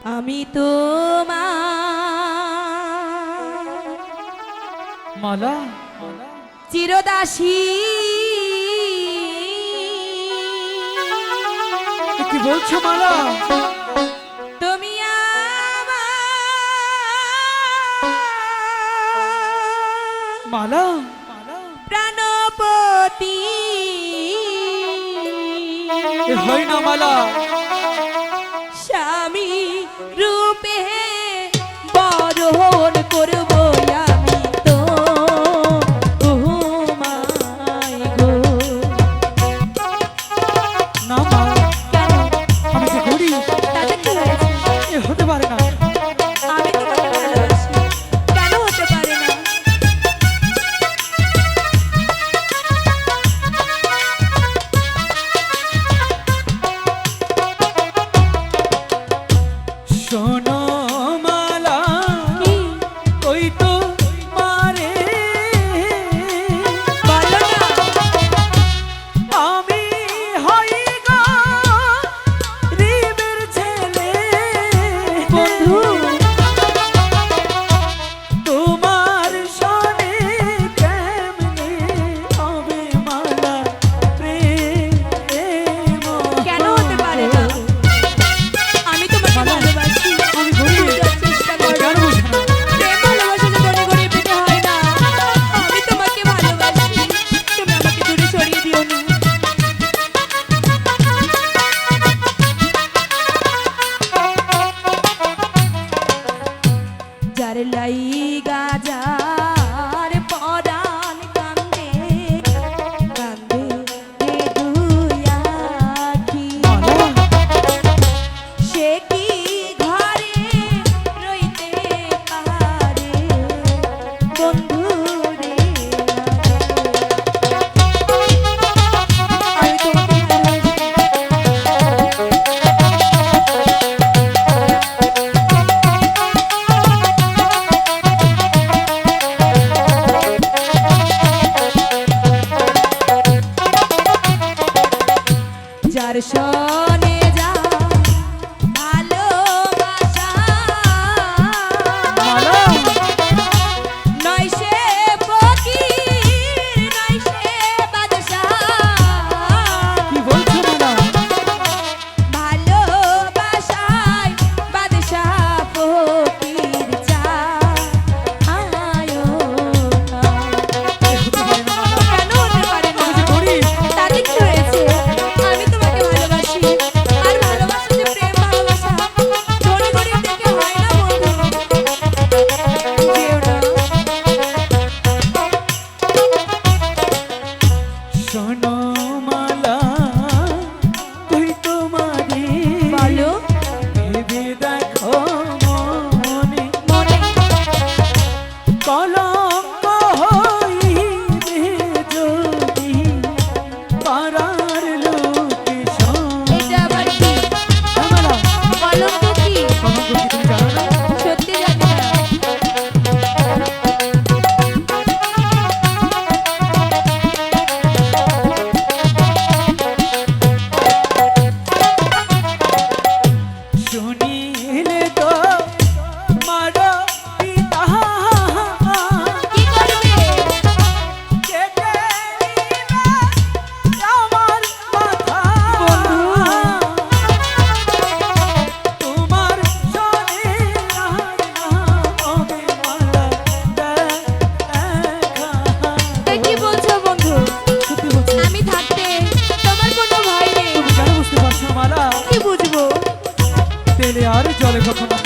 আমি তোমার মালা চিরদাসী। কি বলছো মালা? তুমি মালা প্রাণপতি। হয় না মালা, স্বামী রূপে বরণ করব আমি তো তোমায় গো। না মা, কেন? আমি যে ঘুরি তাতে কি হয়েছে? এ হতে পারে না। আমি তোমাকে ভালোবাসি, কেন হতে পারে না? শোনো মালা, কি? ওই তো মারে বলো না। আমি হই গো রিবের ছেলে বন্ধু, তোমার শোনে কেমনে হবে মালা প্রেম। কেন হতে পারে না? আমি তোমাকে ভালোবাসি, আমি ঘুরি বোঝার চেষ্টা করো। কেন বুঝো না? প্রেম ভালোবাসা যে গড়ে গড়ে পেতে হয় না। আমি তোমাকে ভালোবাসি, তুমি আমাকে দূরে সরিয়ে দিও না। যার লাইগা যার পরাণ কান্দে কান্দে এ দুই আখি। মালা সে কি ঘরে রইতে পারে বন্ধু রে? আমি তোমাকে ভালোবাসি। যার সনে যা ভালোবাসা মালা নয় সে ফকির, নয় সে বাদশাহ। কি বলছো মালা? ভালোবাসায় বাদশাহ ফকির চায় না। এ হতে পারে না মালা, কেন হতে পারে না? আমি যে ঘুরি তাতে কি হয়েছে? আমি তোমাকে ভালোবাসি, আর ভালোবাসা যে প্রেম ভালোবাসা ধরে ধরে দেখে হয় না বন্ধু। যেও না। শোনো মালা, ওই তোমারে বলো ভেবে দেখো মনে মনে কলঙ্ক হইবে যদি পাড়ার লোকে শোনে। এটা আবার কি? মালা কলঙ্ক কি? কলঙ্ক কি তুমি জানো না? সত্যি জানি না। শুনিলে তো মার পিতা কি করবে? কেটে নিবে আমার মাথা। তোমার শোনে আর না হবে মালা দেখা। এ কি বলছো বন্ধু? সত্যি বলছি, আমি থাকতে তোমার কোনো ভয় নেই। তুমি কেন বুঝতে পারছো না মালা? কি বুঝবো? তেলে আর জলে কখনো